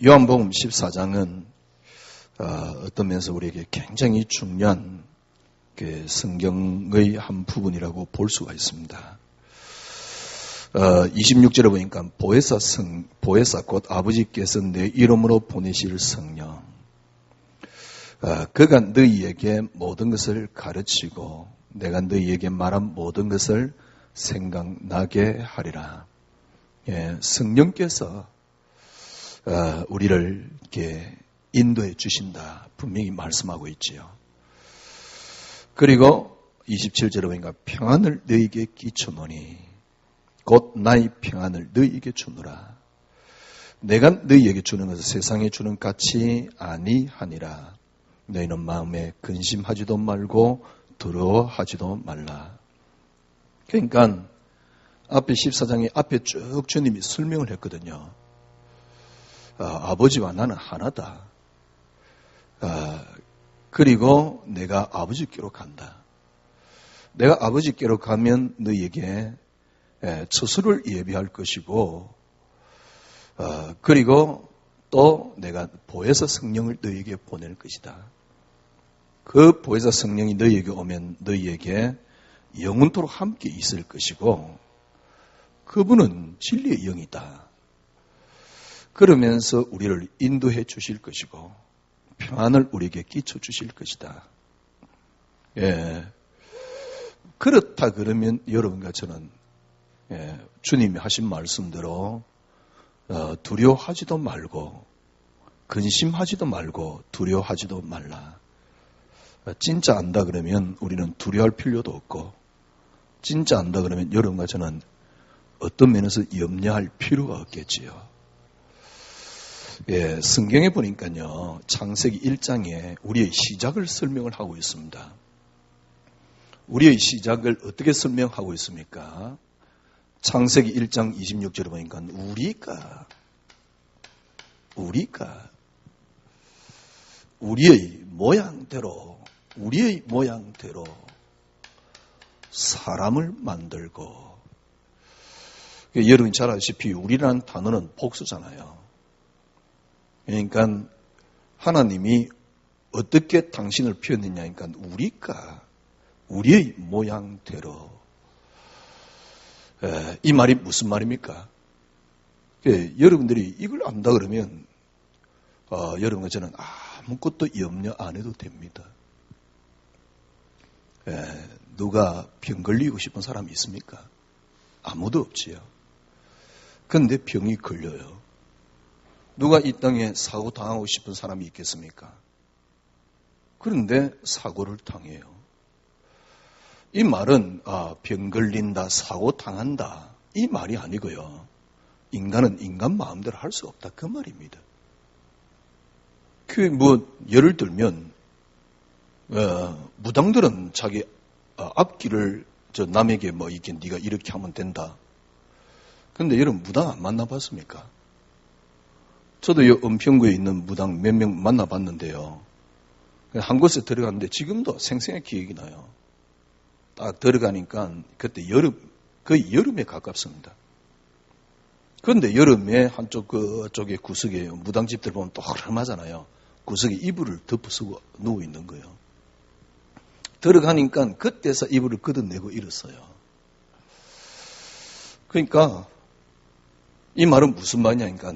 요한복음 14장은 어떤 면에서 우리에게 굉장히 중요한 성경의 한 부분이라고 볼 수가 있습니다. 26절에 보니까 보혜사 곧 아버지께서 내 이름으로 보내실 성령, 그가 너희에게 모든 것을 가르치고 내가 너희에게 말한 모든 것을 생각나게 하리라. 성령께서 우리를 이렇게 인도해 주신다. 분명히 말씀하고 있지요. 그리고 27절에 보니까 평안을 너희에게 끼쳐노니 곧 나의 평안을 너희에게 주노라. 내가 너희에게 주는 것을 세상에 주는 같이 아니하니라. 너희는 마음에 근심하지도 말고 두려워하지도 말라. 그러니까 앞에 14장에 앞에 쭉 주님이 설명을 했거든요. 아버지와 나는 하나다. 그리고 내가 아버지께로 간다. 내가 아버지께로 가면 너희에게 처소를 예비할 것이고, 그리고 또 내가 보혜사 성령을 너희에게 보낼 것이다. 그 보혜사 성령이 너희에게 오면 너희에게 영원토록 함께 있을 것이고, 그분은 진리의 영이다. 그러면서 우리를 인도해 주실 것이고 평안을 우리에게 끼쳐 주실 것이다. 그렇다 그러면 여러분과 저는 주님이 하신 말씀대로 두려워하지도 말고 근심하지도 말고 두려워하지도 말라. 진짜 안다 그러면 우리는 두려워할 필요도 없고, 진짜 안다 그러면 여러분과 저는 어떤 면에서 염려할 필요가 없겠지요. 성경에 보니까요, 창세기 1장에 우리의 시작을 설명을 하고 있습니다. 우리의 시작을 어떻게 설명하고 있습니까? 창세기 1장 26절에 보니까 우리가 우리의 모양대로 사람을 만들고, 여러분이 잘 아시다시피 우리라는 단어는 복수잖아요. 그러니까 하나님이 어떻게 당신을 피웠느냐 하니까 우리의 모양대로. 이 말이 무슨 말입니까? 여러분들이 이걸 안다 그러면 여러분과 저는 아무것도 염려 안 해도 됩니다. 누가 병 걸리고 싶은 사람이 있습니까? 아무도 없지요. 그런데 병이 걸려요. 누가 이 땅에 사고 당하고 싶은 사람이 있겠습니까? 그런데 사고를 당해요. 이 말은 병 걸린다, 사고 당한다, 이 말이 아니고요. 인간은 인간 마음대로 할 수 없다, 그 말입니다. 예를 들면 무당들은 자기 앞길을 남에게 이렇게 네가 이렇게 하면 된다. 그런데 여러분 무당 안 만나봤습니까? 저도 이 은평구에 있는 무당 몇 명 만나봤는데요. 한 곳에 들어갔는데 지금도 생생히 기억이 나요. 딱 들어가니까 그때 거의 여름에 가깝습니다. 그런데 여름에 한쪽 그쪽에 구석에 무당집들 보면 또 허름하잖아요. 구석에 이불을 덮어쓰고 누워 있는 거예요. 들어가니까 그때서 이불을 걷어내고 일었어요. 그러니까 이 말은 무슨 말이냐니까,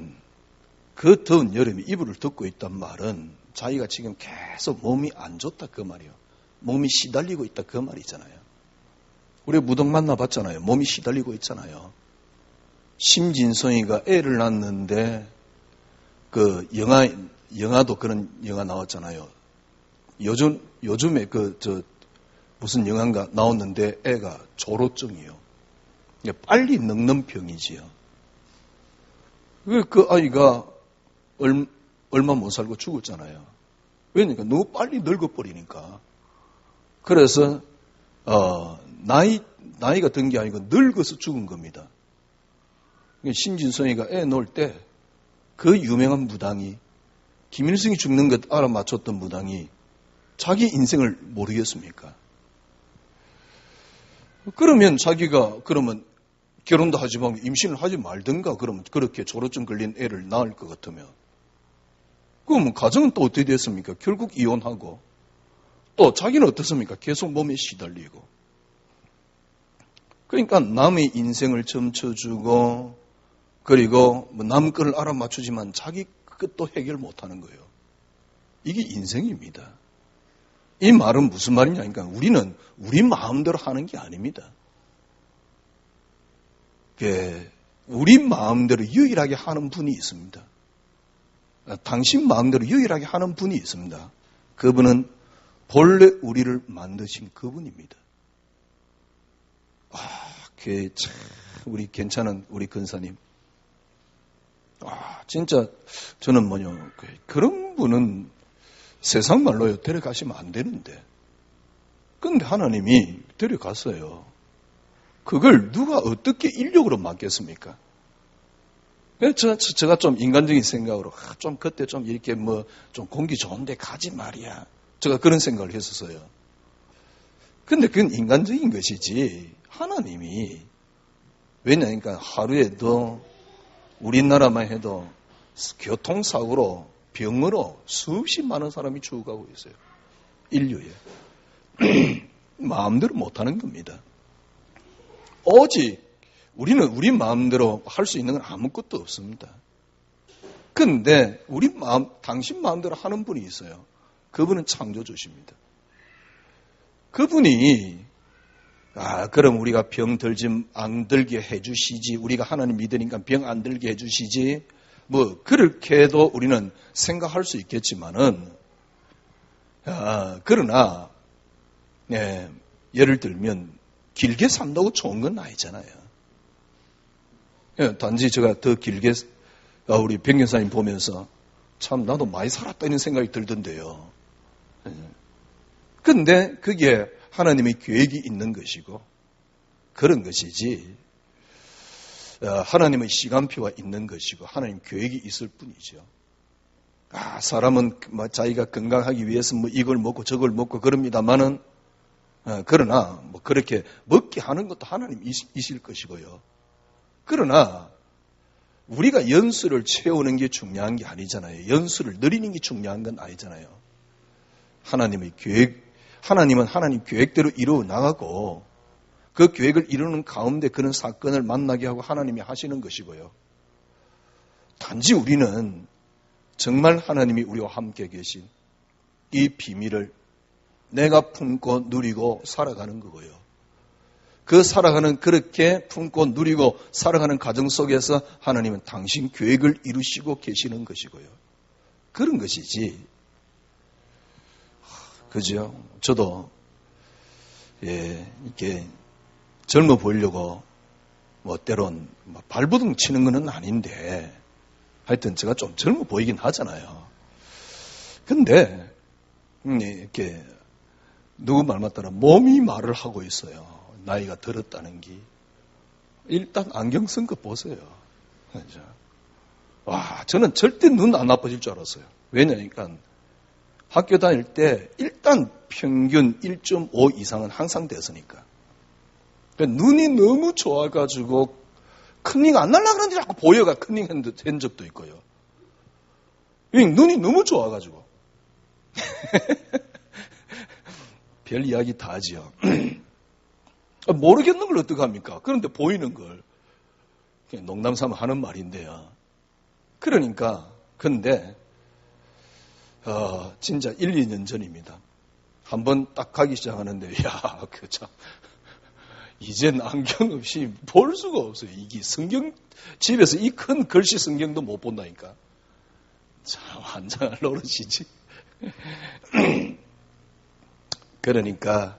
그 더운 여름에 이불을 덮고 있단 말은 자기가 지금 계속 몸이 안 좋다 그 말이에요. 몸이 시달리고 있다 그 말이잖아요. 우리 무당 만나봤잖아요. 몸이 시달리고 있잖아요. 심진성이가 애를 낳았는데 그 영화도 그런 영화 나왔잖아요. 요즘에 무슨 영화인가 나왔는데 애가 조로증이요. 빨리 늙는 병이지요. 그 아이가 얼마 못 살고 죽었잖아요. 왜냐니까 너무 빨리 늙어버리니까. 그래서 나이가 든 게 아니고 늙어서 죽은 겁니다. 신진성이가 애 놓을 때 그 유명한 무당이, 김일성이 죽는 것 알아맞혔던 무당이 자기 인생을 모르겠습니까? 그러면 자기가 결혼도 하지 말고 임신을 하지 말든가, 그러면 그렇게 조로증 걸린 애를 낳을 것 같으면 그럼 가정은 또 어떻게 됐습니까? 결국 이혼하고 또 자기는 어떻습니까? 계속 몸에 시달리고. 그러니까 남의 인생을 점쳐주고 그리고 뭐 남 거를 알아맞추지만 자기 끝도 해결 못하는 거예요. 이게 인생입니다. 이 말은 무슨 말이냐? 그러니까 우리는 우리 마음대로 하는 게 아닙니다. 우리 마음대로 유일하게 하는 분이 있습니다. 당신 마음대로 유일하게 하는 분이 있습니다. 그분은 본래 우리를 만드신 그분입니다. 참 우리 괜찮은 우리 근사님. 진짜 저는 그런 분은 세상 말로요 데려가시면 안 되는데. 근데 하나님이 데려갔어요. 그걸 누가 어떻게 인력으로 맡겠습니까? 제가 좀 인간적인 생각으로 좀 그때 좀 이렇게 좀 공기 좋은데 가지 말이야. 제가 그런 생각을 했었어요. 근데 그건 인간적인 것이지 하나님이 왜냐니까 하루에도 우리나라만 해도 교통사고로 병으로 수없이 많은 사람이 죽어가고 있어요. 인류에. 마음대로 못하는 겁니다. 오직 우리는 우리 마음대로 할 수 있는 건 아무것도 없습니다. 근데 당신 마음대로 하는 분이 있어요. 그분은 창조주십니다. 그분이 그럼 우리가 병 안 들게 해주시지. 우리가 하나님 믿으니까 병 안 들게 해주시지. 그렇게 해도 우리는 생각할 수 있겠지만은, 그러나, 예를 들면, 길게 산다고 좋은 건 아니잖아요. 단지 제가 더 길게, 우리 백년사님 보면서, 참, 나도 많이 살았다 이런 생각이 들던데요. 근데 그게 하나님의 계획이 있는 것이고, 그런 것이지, 하나님의 시간표가 있는 것이고 하나님 계획이 있을 뿐이죠. 사람은 자기가 건강하기 위해서 이걸 먹고 저걸 먹고 그럽니다만은 그러나 그렇게 먹게 하는 것도 하나님이실 것이고요. 그러나 우리가 연수를 채우는 게 중요한 게 아니잖아요. 연수를 늘리는 게 중요한 건 아니잖아요. 하나님은 하나님 계획대로 이루어 나가고 그 계획을 이루는 가운데 그런 사건을 만나게 하고 하나님이 하시는 것이고요. 단지 우리는 정말 하나님이 우리와 함께 계신 이 비밀을 내가 품고 누리고 살아가는 거고요. 그렇게 품고 누리고 살아가는 과정 속에서 하나님은 당신 계획을 이루시고 계시는 것이고요. 그런 것이지. 그죠? 저도, 이렇게 젊어 보이려고 때론 발버둥 치는 건 아닌데 하여튼 제가 좀 젊어 보이긴 하잖아요. 근데 이렇게 누구 말 맞다라 몸이 말을 하고 있어요. 나이가 들었다는 게. 일단 안경 쓴 거 보세요. 그렇죠? 저는 절대 눈 안 나빠질 줄 알았어요. 왜냐니까 학교 다닐 때 일단 평균 1.5 이상은 항상 됐으니까. 눈이 너무 좋아가지고 컨닝 안 날라 그러는데 자꾸 보여가 컨닝 한 적도 있고요. 눈이 너무 좋아가지고. 별 이야기 다 하지요. 모르겠는 걸 어떡합니까? 그런데 보이는 걸. 그냥 농담삼아 하는 말인데요. 그러니까 근데 진짜 1, 2년 전입니다. 한번 딱 가기 시작하는데 참 이젠 안경 없이 볼 수가 없어요. 이게 성경, 집에서 이 큰 글씨 성경도 못 본다니까. 참, 환장할 노릇이지. 그러니까,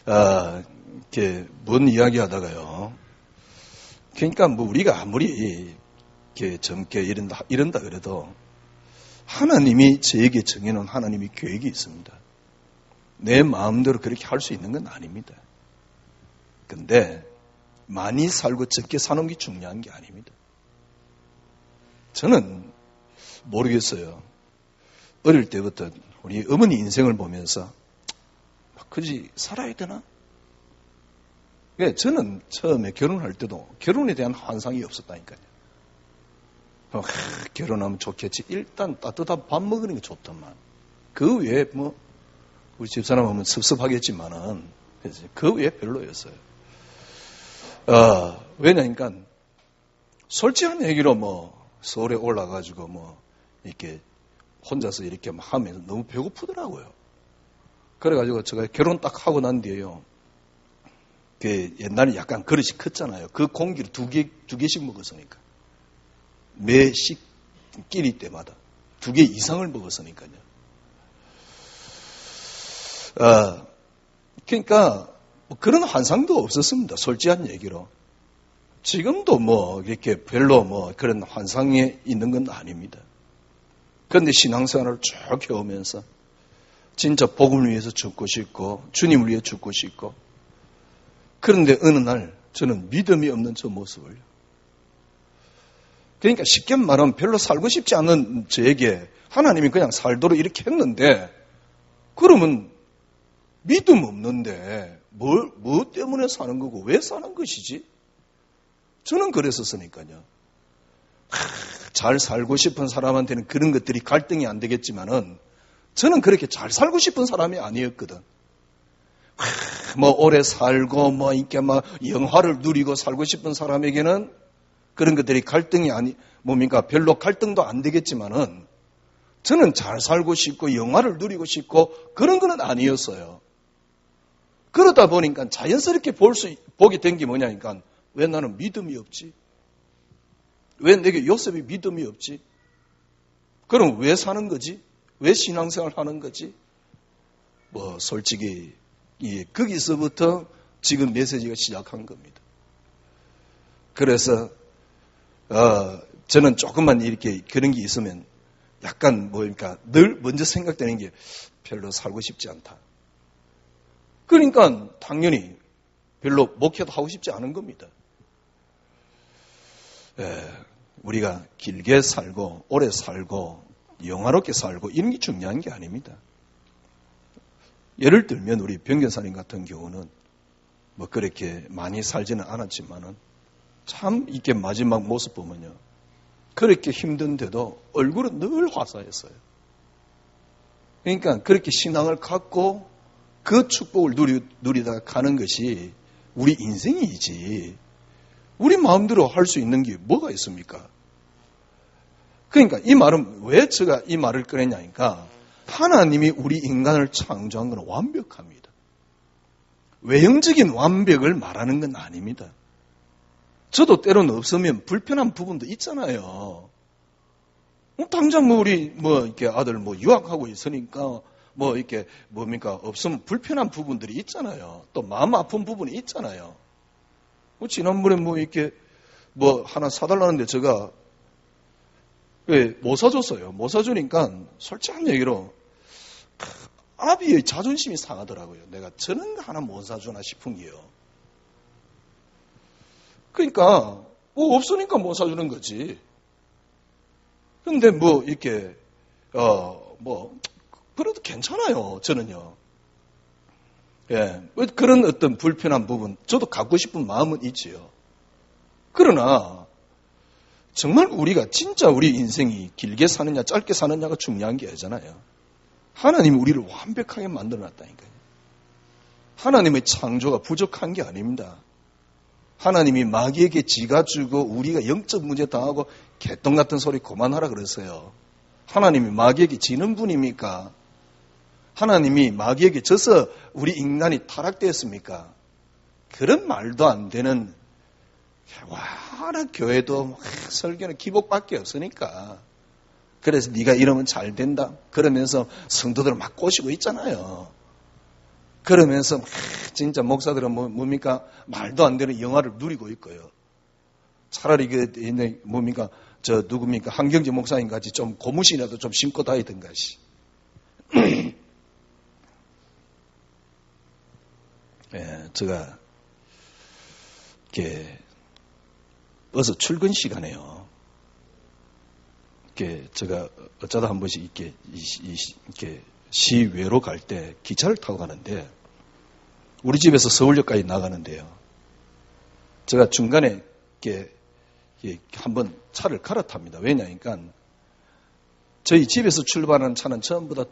이렇게, 뭔 이야기 하다가요. 그러니까 우리가 아무리, 이렇게 젊게 이런다 그래도, 하나님이 저에게 정해놓은 하나님의 계획이 있습니다. 내 마음대로 그렇게 할 수 있는 건 아닙니다. 근데 많이 살고 적게 사는 게 중요한 게 아닙니다. 저는 모르겠어요. 어릴 때부터 우리 어머니 인생을 보면서 그지 살아야 되나? 저는 처음에 결혼할 때도 결혼에 대한 환상이 없었다니까요. 결혼하면 좋겠지. 일단 따뜻한 밥 먹는 게 좋더만. 그 외에 뭐 우리 집사람 하면 섭섭하겠지만은 그 외에 별로였어요. 왜냐니까 솔직한 얘기로 뭐 서울에 올라가지고 뭐 이렇게 혼자서 이렇게 막 하면 너무 배고프더라고요. 그래가지고 제가 결혼 딱 하고 난 뒤에요. 그 옛날에 약간 그릇이 컸잖아요. 그 공기를 두 개씩 먹었으니까. 매 끼리 때마다 2개 이상을 먹었으니까요. 그러니까 뭐 그런 환상도 없었습니다. 솔직한 얘기로. 지금도 뭐 이렇게 별로 뭐 그런 환상에 있는 건 아닙니다. 그런데 신앙생활을 쭉 해오면서 진짜 복음을 위해서 죽고 싶고 주님을 위해 죽고 싶고 그런데 어느 날 저는 믿음이 없는 저 모습을 그러니까 쉽게 말하면 별로 살고 싶지 않은 저에게 하나님이 그냥 살도록 이렇게 했는데 그러면 믿음 없는데 뭐 때문에 사는 거고 왜 사는 것이지? 저는 그랬었으니까요. 잘 살고 싶은 사람한테는 그런 것들이 갈등이 안 되겠지만은 저는 그렇게 잘 살고 싶은 사람이 아니었거든. 뭐 오래 살고 뭐 이렇게 막 영화를 누리고 살고 싶은 사람에게는 그런 것들이 갈등이 뭡니까? 별로 갈등도 안 되겠지만은 저는 잘 살고 싶고 영화를 누리고 싶고 그런 건 아니었어요. 그러다 보니까 자연스럽게 보게 된 게 뭐냐니까 왜 나는 믿음이 없지? 왜 내게 요셉이 믿음이 없지? 그럼 왜 사는 거지? 왜 신앙생활 하는 거지? 뭐 솔직히 거기서부터 지금 메시지가 시작한 겁니다. 그래서 저는 조금만 이렇게 그런 게 있으면 약간 뭐니까 늘 먼저 생각되는 게 별로 살고 싶지 않다. 그러니까 당연히 별로 목회도 하고 싶지 않은 겁니다. 우리가 길게 살고 오래 살고 영화롭게 살고 이런 게 중요한 게 아닙니다. 예를 들면 우리 변교사님 같은 경우는 뭐 그렇게 많이 살지는 않았지만은 참 이렇게 마지막 모습 보면요. 그렇게 힘든데도 얼굴은 늘 화사했어요. 그러니까 그렇게 신앙을 갖고 그 축복을 누리다가 가는 것이 우리 인생이지. 우리 마음대로 할 수 있는 게 뭐가 있습니까? 그러니까 이 말은 왜 제가 이 말을 꺼냈냐니까 하나님이 우리 인간을 창조한 건 완벽합니다. 외형적인 완벽을 말하는 건 아닙니다. 저도 때로는 없으면 불편한 부분도 있잖아요. 당장 우리 이렇게 아들 유학하고 있으니까 이렇게 없으면 불편한 부분들이 있잖아요. 또 마음 아픈 부분이 있잖아요. 지난번에 이렇게 하나 사달라는데 제가 못 사줬어요. 못 사주니까 솔직한 얘기로 아비의 자존심이 상하더라고요. 내가 저런 거 하나 못 사주나 싶은 게요. 그러니까 없으니까 못 사주는 거지. 근데 이렇게 그래도 괜찮아요. 저는요. 예, 그런 어떤 불편한 부분 저도 갖고 싶은 마음은 있지요. 그러나 정말 우리가 진짜 우리 인생이 길게 사느냐 짧게 사느냐가 중요한 게 아니잖아요. 하나님이 우리를 완벽하게 만들어놨다니까요. 하나님의 창조가 부족한 게 아닙니다. 하나님이 마귀에게 지가 주고 우리가 영적 문제 당하고 개똥 같은 소리 그만하라 그랬어요. 하나님이 마귀에게 지는 분입니까? 하나님이 마귀에게 져서 우리 인간이 타락되었습니까? 그런 말도 안 되는 워낙 교회도 설교는 기복밖에 없으니까 그래서 네가 이러면 잘 된다 그러면서 성도들을 막 꼬시고 있잖아요. 그러면서 진짜 목사들은 뭡니까? 말도 안 되는 영화를 누리고 있고요. 차라리 뭡니까? 누굽니까? 한경재 목사님 같이 좀 고무신이라도 좀 신고 다니든가. 예, 제가 이렇게 어서 출근 시간에요. 이렇게 제가 어쩌다 한 번씩 이렇게 시외로 갈 때 기차를 타고 가는데 우리 집에서 서울역까지 나가는데요. 제가 중간에 이렇게 한번 차를 갈아탑니다. 왜냐니까 저희 집에서 출발하는 차는 전부 다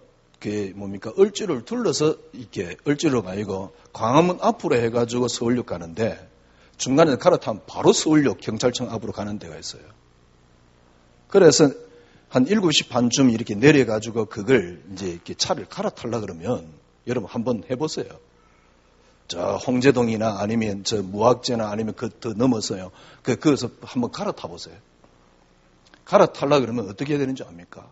을지로를 둘러서 이렇게 을지로가 아니고 광화문 앞으로 해가지고 서울역 가는데 중간에 갈아타면 바로 서울역 경찰청 앞으로 가는 데가 있어요. 그래서 한 7시 반쯤 이렇게 내려가지고 그걸 이제 이렇게 차를 갈아타려 그러면 여러분 한번 해보세요. 저 홍제동이나 아니면 저 무학재나 아니면 그 더 넘어서요. 거기서 한번 갈아타 보세요. 갈아타려 그러면 어떻게 해야 되는지 압니까?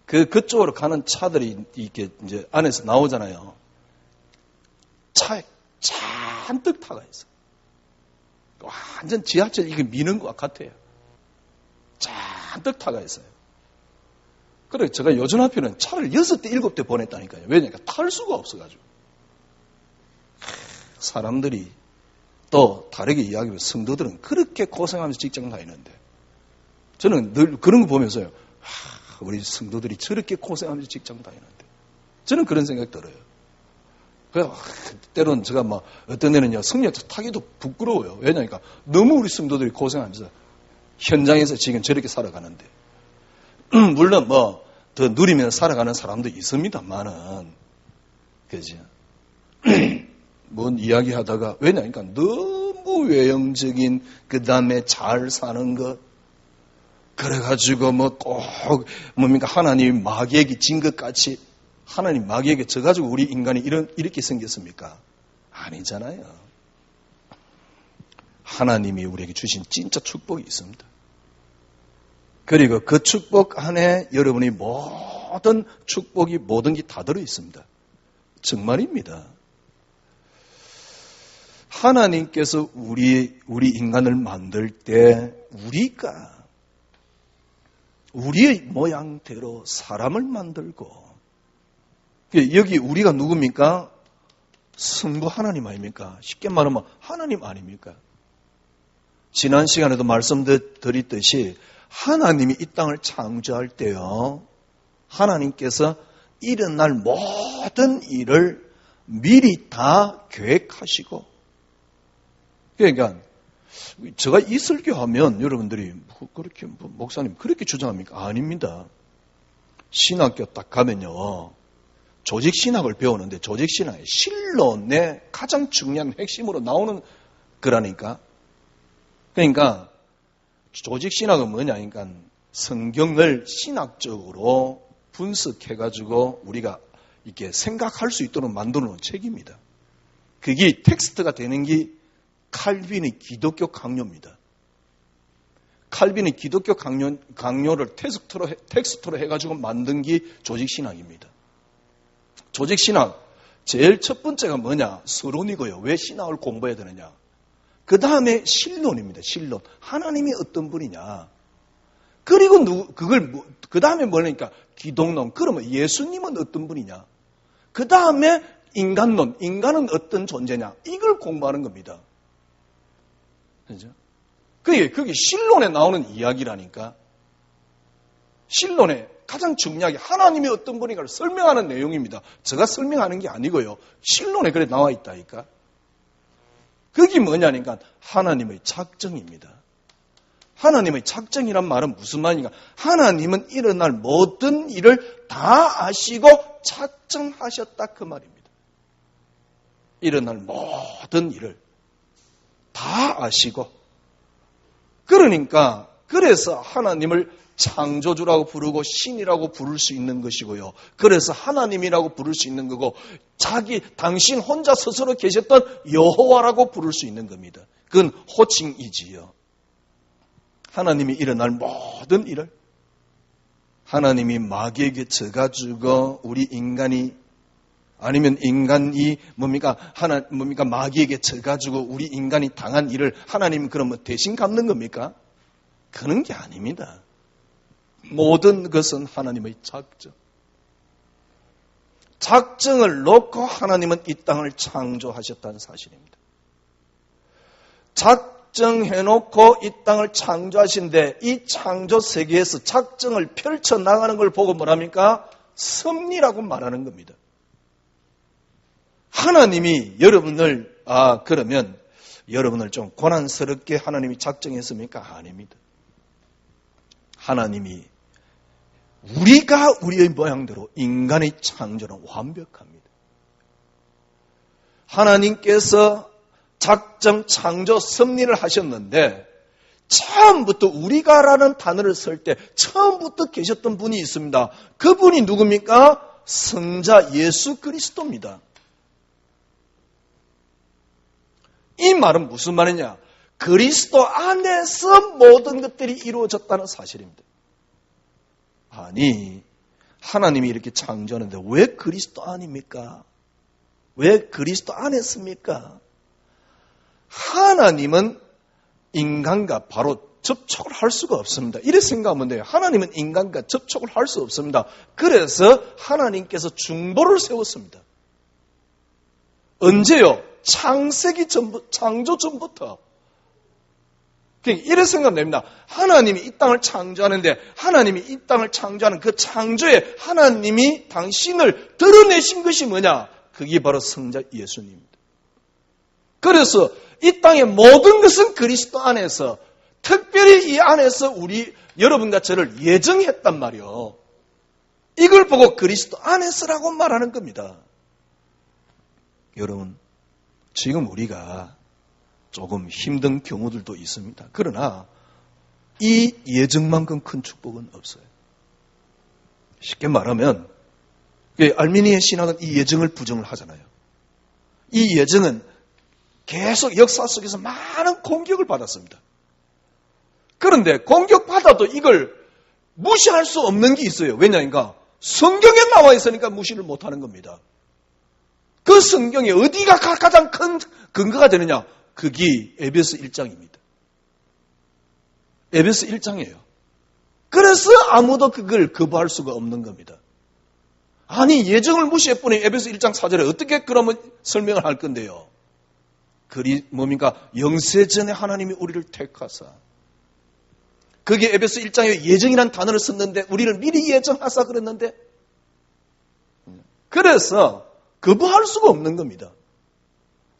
그쪽으로 가는 차들이 이렇게 이제 안에서 나오잖아요. 차에 잔뜩 타가 있어요. 완전 지하철 이거 미는 것 같아요. 잔뜩 타가 있어요. 그래 제가 요즘 앞에는 차를 6대, 7대 보냈다니까요. 왜냐니까 탈 수가 없어가지고. 사람들이 또 다르게 이야기하면 성도들은 그렇게 고생하면서 직장 다니는데 저는 늘 그런 거 보면서요. 우리 성도들이 저렇게 고생하면서 직장 다니는데 저는 그런 생각이 들어요. 그래서 때로는 제가 막 어떤 데는요 승려차 타기도 부끄러워요. 왜냐니까 너무 우리 성도들이 고생하면서 현장에서 지금 저렇게 살아가는데 물론 뭐 더 누리면서 살아가는 사람도 있습니다만은 그죠? 뭔 이야기하다가 왜냐니까 너무 외형적인 그 다음에 잘 사는 것 그래가지고 뭐 꼭 뭡니까 하나님 마귀에게 진 것 같이 하나님 마귀에게 져가지고 우리 인간이 이렇게 생겼습니까? 아니잖아요. 하나님이 우리에게 주신 진짜 축복이 있습니다. 그리고 그 축복 안에 여러분이 모든 축복이 모든 게 다 들어 있습니다. 정말입니다. 하나님께서 우리 인간을 만들 때 우리가 우리의 모양대로 사람을 만들고 여기 우리가 누굽니까? 성부 하나님 아닙니까? 쉽게 말하면 하나님 아닙니까? 지난 시간에도 말씀드렸듯이 하나님이 이 땅을 창조할 때요. 하나님께서 일어날 모든 일을 미리 다 계획하시고 그러니까 제가 이 설교하면 여러분들이 그렇게 목사님 그렇게 주장합니까? 아닙니다. 신학교 딱 가면요. 조직신학을 배우는데 조직신학의 신론의 가장 중요한 핵심으로 나오는 거라니까. 그러니까 조직신학은 뭐냐니까 성경을 신학적으로 분석해가지고 우리가 이렇게 생각할 수 있도록 만들어 놓은 책입니다. 그게 텍스트가 되는 게 칼빈의 기독교 강요입니다. 칼빈의 기독교 강요를 텍스트로 해가지고 만든 게 조직신학입니다. 조직신학 제일 첫 번째가 뭐냐? 서론이고요. 왜 신학을 공부해야 되느냐? 그 다음에 신론입니다. 신론. 하나님이 어떤 분이냐? 그리고 그 다음에 뭐냐니까? 기독론. 그러면 예수님은 어떤 분이냐? 그 다음에 인간론. 인간은 어떤 존재냐? 이걸 공부하는 겁니다. 그죠? 그게 신론에 나오는 이야기라니까. 신론에 가장 중요하게 하나님이 어떤 분인가를 설명하는 내용입니다. 제가 설명하는 게 아니고요. 신론에 그래 나와 있다니까. 그게 뭐냐니까 하나님의 작정입니다. 하나님의 작정이란 말은 무슨 말이냐? 하나님은 일어날 모든 일을 다 아시고 작정하셨다 그 말입니다. 일어날 모든 일을 다 아시고 그러니까 그래서 하나님을 창조주라고 부르고 신이라고 부를 수 있는 것이고요. 그래서 하나님이라고 부를 수 있는 거고 당신 혼자 스스로 계셨던 여호와라고 부를 수 있는 겁니다. 그건 호칭이지요. 하나님이 일어날 모든 일을 하나님이 마귀에게 져가지고 우리 인간이 아니면 인간이 마귀에게 져가지고 우리 인간이 당한 일을 하나님은 그러면 대신 갚는 겁니까? 그런 게 아닙니다. 모든 것은 하나님의 작정. 작정을 놓고 하나님은 이 땅을 창조하셨다는 사실입니다. 작정해놓고 이 땅을 창조하신데 이 창조 세계에서 작정을 펼쳐나가는 걸 보고 뭐랍니까? 섭리라고 말하는 겁니다. 하나님이 여러분을 그러면 여러분을 좀 고난스럽게 하나님이 작정했습니까? 아닙니다. 하나님이 우리가 우리의 모양대로 인간의 창조는 완벽합니다. 하나님께서 작정 창조 섭리를 하셨는데 처음부터 우리가라는 단어를 쓸 때 처음부터 계셨던 분이 있습니다. 그분이 누굽니까? 성자 예수 그리스도입니다. 이 말은 무슨 말이냐? 그리스도 안에서 모든 것들이 이루어졌다는 사실입니다. 아니, 하나님이 이렇게 창조하는데 왜 그리스도 안입니까? 왜 그리스도 안에 씁니까? 하나님은 인간과 바로 접촉을 할 수가 없습니다. 이렇게 생각하면 돼요. 하나님은 인간과 접촉을 할 수 없습니다. 그래서 하나님께서 중보를 세웠습니다. 언제요? 창세기 전부, 창조 전부터. 이래 생각하면 됩니다. 하나님이 이 땅을 창조하는데 하나님이 이 땅을 창조하는 그 창조에 하나님이 당신을 드러내신 것이 뭐냐? 그게 바로 성자 예수님입니다. 그래서 이 땅의 모든 것은 그리스도 안에서, 특별히 이 안에서 여러분과 저를 예정했단 말이요. 이걸 보고 그리스도 안에서라고 말하는 겁니다. 여러분, 지금 우리가 조금 힘든 경우들도 있습니다. 그러나 이 예정만큼 큰 축복은 없어요. 쉽게 말하면 알미니의 신학은 이 예정을 부정을 하잖아요. 이 예정은 계속 역사 속에서 많은 공격을 받았습니다. 그런데 공격받아도 이걸 무시할 수 없는 게 있어요. 왜냐니까 성경에 나와 있으니까 무시를 못하는 겁니다. 그 성경에 어디가 가장 큰 근거가 되느냐? 그게 에베소 1장입니다. 에베소 1장이에요. 그래서 아무도 그걸 거부할 수가 없는 겁니다. 아니, 예정을 무시해보니 에베소 1장 4절에 어떻게 그러면 설명을 할 건데요? 뭡니까? 영세전에 하나님이 우리를 택하사. 그게 에베소 1장에 예정이라는 단어를 썼는데 우리를 미리 예정하사 그랬는데 그래서 거부할 수가 없는 겁니다.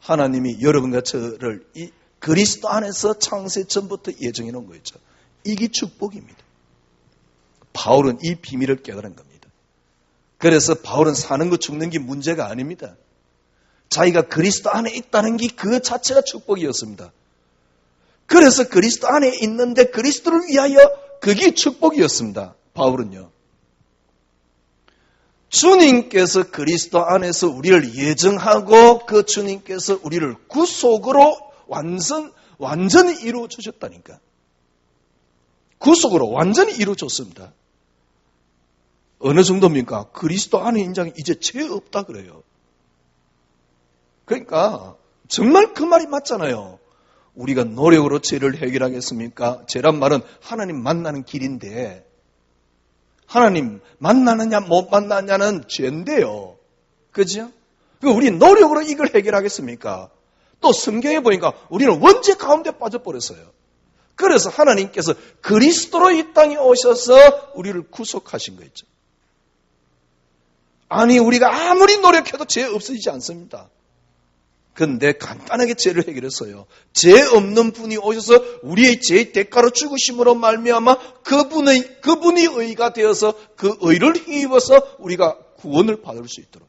하나님이 여러분과 저를 이 그리스도 안에서 창세 전부터 예정해 놓은 거였죠. 이게 축복입니다. 바울은 이 비밀을 깨달은 겁니다. 그래서 바울은 사는 것 죽는 게 문제가 아닙니다. 자기가 그리스도 안에 있다는 게 그 자체가 축복이었습니다. 그래서 그리스도 안에 있는데 그리스도를 위하여 그게 축복이었습니다. 바울은요. 주님께서 그리스도 안에서 우리를 예정하고 그 주님께서 우리를 구속으로 완전히 이루어 주셨다니까. 구속으로 완전히 이루어 줬습니다. 어느 정도입니까? 그리스도 안에 인장이 이제 죄 없다 그래요. 그러니까 정말 그 말이 맞잖아요. 우리가 노력으로 죄를 해결하겠습니까? 죄란 말은 하나님 만나는 길인데 하나님 만나느냐 못 만나느냐는 죄인데요. 그죠? 우리 노력으로 이걸 해결하겠습니까? 또 성경에 보니까 우리는 원죄 가운데 빠져버렸어요. 그래서 하나님께서 그리스도로 이 땅에 오셔서 우리를 구속하신 거였죠. 아니, 우리가 아무리 노력해도 죄 없어지지 않습니다. 그런데 간단하게 죄를 해결했어요. 죄 없는 분이 오셔서 우리의 죄의 대가로 죽으심으로 말미암아 그분이 의가 되어서 그 의를 힘입어서 우리가 구원을 받을 수 있도록,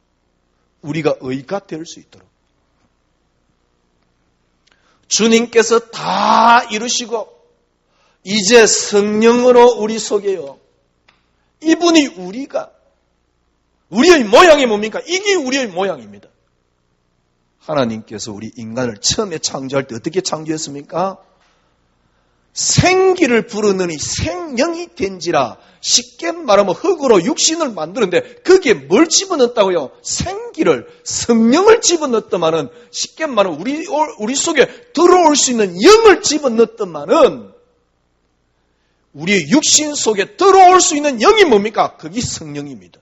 우리가 의가 될 수 있도록 주님께서 다 이루시고 이제 성령으로 우리 속에요. 이분이 우리의 모양이 뭡니까? 이게 우리의 모양입니다. 하나님께서 우리 인간을 처음에 창조할 때 어떻게 창조했습니까? 생기를 부르느니 생명이 된지라. 쉽게 말하면 흙으로 육신을 만드는데 거기에 뭘 집어넣었다고요? 생기를, 성령을 집어넣었더만은, 쉽게 말하면 우리 속에 들어올 수 있는 영을 집어넣었더만은 우리의 육신 속에 들어올 수 있는 영이 뭡니까? 그게 성령입니다.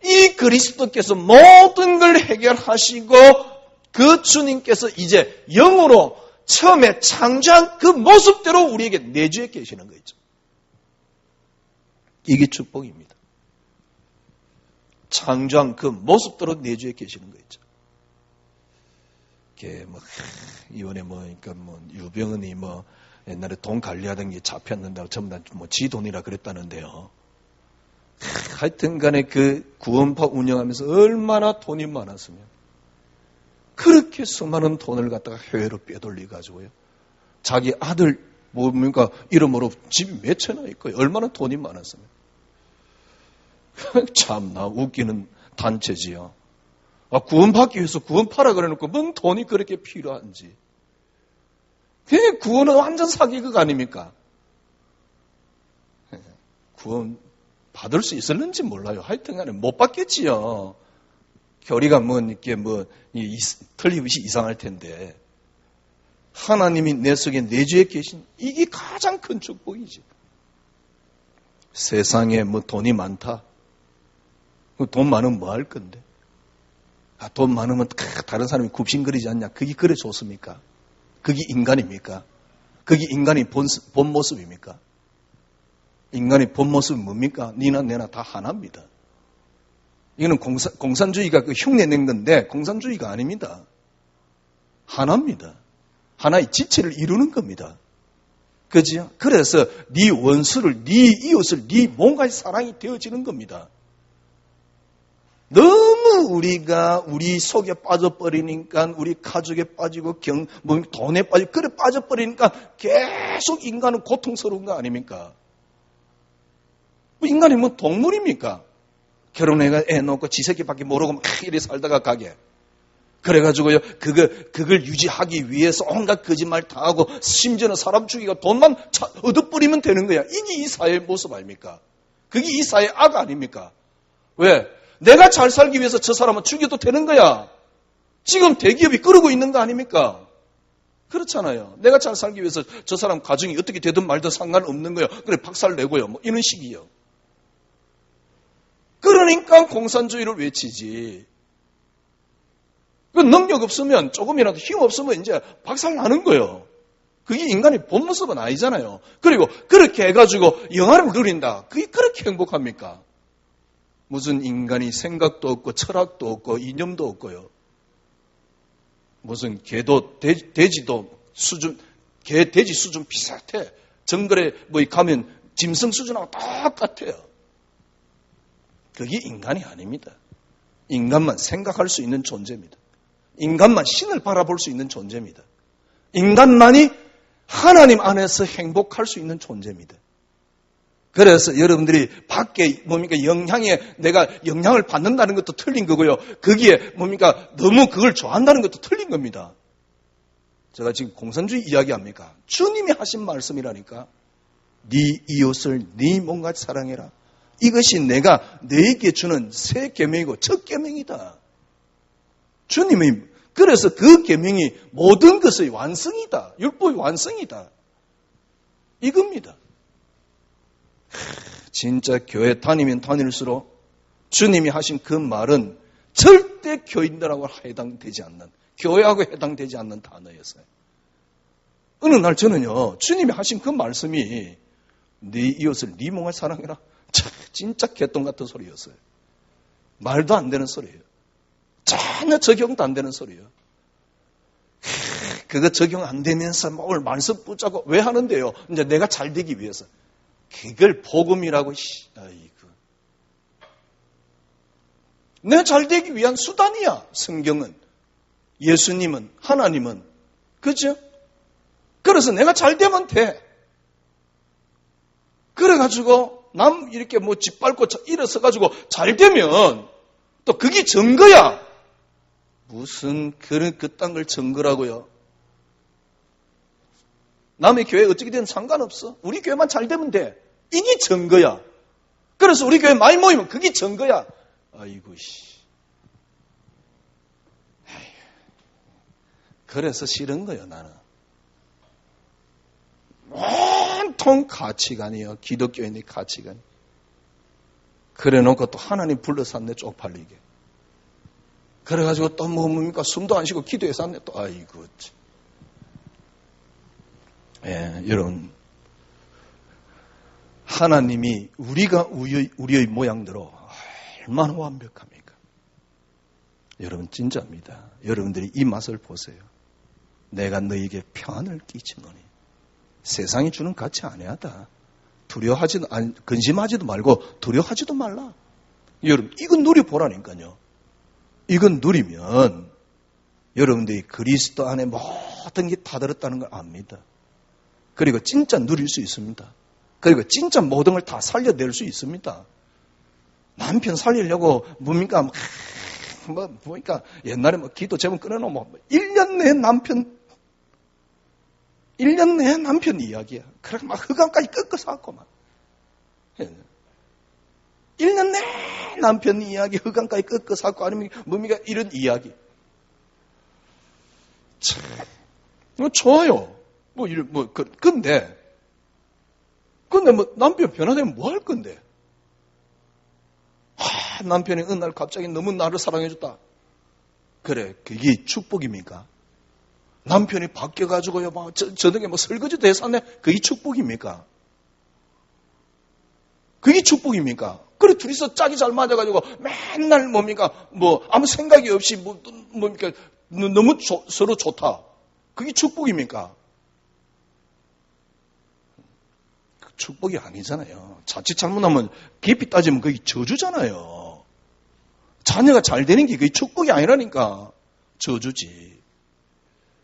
이 그리스도께서 모든 걸 해결하시고 그 주님께서 이제 영으로 처음에 창조한 그 모습대로 우리에게 내주해 계시는 거죠. 이게 축복입니다. 창조한 그 모습대로 내주해 계시는 거죠. 이렇게 이번에 그러니까 유병은이 옛날에 돈 관리하던 게 잡혔는다고 전부 다 지 돈이라 그랬다는데요. 하여튼 간에 그 구원파 운영하면서 얼마나 돈이 많았으면 그렇게 수많은 돈을 갖다가 해외로 빼돌려가지고요. 자기 아들 이름으로 집이 몇 채나 있고요. 얼마나 돈이 많았으면. 참나 웃기는 단체지요. 구원받기 위해서 구원파라 그래놓고 뭔 돈이 그렇게 필요한지. 그게 구원은 완전 사기극 아닙니까? 구원 받을 수 있을는지 몰라요. 하여튼 간에 못 받겠지요. 교리가 이렇게 틀림없이 이상할 텐데. 하나님이 내 속에 내주에 계신 이게 가장 큰 축복이지. 세상에 돈이 많다. 돈 많으면 뭐 할 건데? 돈 많으면 다른 사람이 굽신거리지 않냐? 그게 그래 좋습니까? 그게 인간입니까? 그게 인간의 본 모습입니까? 인간의 본 모습은 뭡니까? 니나 내나 다 하나입니다. 이거는 공산주의가 흉내낸 건데 공산주의가 아닙니다. 하나입니다. 하나의 지체를 이루는 겁니다. 그죠? 그래서 네 원수를, 네 이웃을 네 몸과의 사랑이 되어지는 겁니다. 너무 우리가 우리 속에 빠져버리니까 우리 가족에 빠지고 돈에 빠지고 그래 빠져버리니까 계속 인간은 고통스러운 거 아닙니까? 인간이 동물입니까? 결혼해가 애 놓고 지 새끼밖에 모르고 이래 살다가 가게. 그래가지고요, 그걸 유지하기 위해서 온갖 거짓말 당하고, 심지어는 사람 죽이고 돈만 얻어버리면 되는 거야. 이게 이 사회의 모습 아닙니까? 그게 이 사회의 악 아닙니까? 왜? 내가 잘 살기 위해서 저 사람은 죽여도 되는 거야. 지금 대기업이 끌고 있는 거 아닙니까? 그렇잖아요. 내가 잘 살기 위해서 저 사람 가정이 어떻게 되든 말든 상관없는 거예요. 그래, 박살 내고요. 이런 식이요. 그러니까 공산주의를 외치지. 그 능력 없으면, 조금이라도 힘 없으면 이제 박살 나는 거예요. 그게 인간의 본 모습은 아니잖아요. 그리고 그렇게 해가지고 영화를 누린다. 그게 그렇게 행복합니까? 무슨 인간이 생각도 없고 철학도 없고 이념도 없고요. 무슨 개도 돼지도 수준, 개 돼지 수준 비슷해. 정글에 가면 짐승 수준하고 똑같아요. 그게 인간이 아닙니다. 인간만 생각할 수 있는 존재입니다. 인간만 신을 바라볼 수 있는 존재입니다. 인간만이 하나님 안에서 행복할 수 있는 존재입니다. 그래서 여러분들이 밖에 내가 영향을 받는다는 것도 틀린 거고요. 거기에 너무 그걸 좋아한다는 것도 틀린 겁니다. 제가 지금 공산주의 이야기합니까? 주님이 하신 말씀이라니까. 네 이웃을 네 몸같이 사랑해라. 이것이 내가 너에게 주는 새 계명이고 첫 계명이다. 주님이 그래서 그 계명이 모든 것의 완성이다. 율법의 완성이다. 이겁니다. 진짜 교회 다니면 다닐수록 주님이 하신 그 말은 절대 교인들하고 해당되지 않는, 교회하고 해당되지 않는 단어였어요. 어느 날 저는요, 주님이 하신 그 말씀이 네 이웃을 네 몸을 사랑해라. 진짜 개똥 같은 소리였어요. 말도 안 되는 소리예요. 전혀 적용도 안 되는 소리예요. 그거 적용 안 되면서 오늘 말씀 붙잡고 왜 하는데요? 이제 내가 잘 되기 위해서. 그걸 복음이라고, 아이고. 내가 잘 되기 위한 수단이야, 성경은. 예수님은, 하나님은. 그죠? 그래서 내가 잘 되면 돼. 그래가지고, 남 이렇게 짓밟고 일어서가지고 잘 되면 또 그게 증거야. 무슨 그딴 걸 증거라고요. 남의 교회 어떻게 되든 상관없어. 우리 교회만 잘 되면 돼. 이게 증거야. 그래서 우리 교회 많이 모이면 그게 증거야. 아이고, 그래서 싫은 거예요, 나는. 온통 가치관이요. 기독교인의 가치관. 그래 놓고 또 하나님 불러쌌네, 쪽팔리게. 그래가지고 또 뭡니까? 숨도 안 쉬고 기도해서 샀네, 또. 아이고. 예, 여러분. 하나님이 우리의 모양대로 얼마나 완벽합니까? 여러분 진짜입니다. 여러분들이 이 맛을 보세요. 내가 너에게 평안을 끼치노니 세상이 주는 가치 아니하다. 두려워하지도 근심하지도 말고 두려워하지도 말라. 여러분 이건 누려보라니까요. 이건 누리면 여러분들이 그리스도 안에 모든 게 다 들었다는 걸 압니다. 그리고 진짜 누릴 수 있습니다. 그리고 진짜 모든 걸 다 살려낼 수 있습니다. 남편 살리려고 뭡니까? 보니까 옛날에 기도 제목 끊어놓으면 1년 내에 남편 이야기야. 그래 막 흑암까지 꺾어서 왔고 막. 1년 내에 남편 이야기, 흑암까지 꺾어서 왔고 아니면 뭡니까? 이런 이야기. 참, 좋아요. 근데 남편 변화되면 뭐 할 건데? 남편이 어느 날 갑자기 너무 나를 사랑해줬다. 그래, 그게 축복입니까? 남편이 바뀌어가지고요, 저녁에 설거지도 해서 하네? 그게 축복입니까? 그게 축복입니까? 그래, 둘이서 짝이 잘 맞아가지고 맨날 아무 생각이 없이 너무 서로 좋다. 그게 축복입니까? 축복이 아니잖아요. 자칫 잘못하면 깊이 따지면 그게 저주잖아요. 자녀가 잘 되는 게 그게 축복이 아니라니까. 저주지.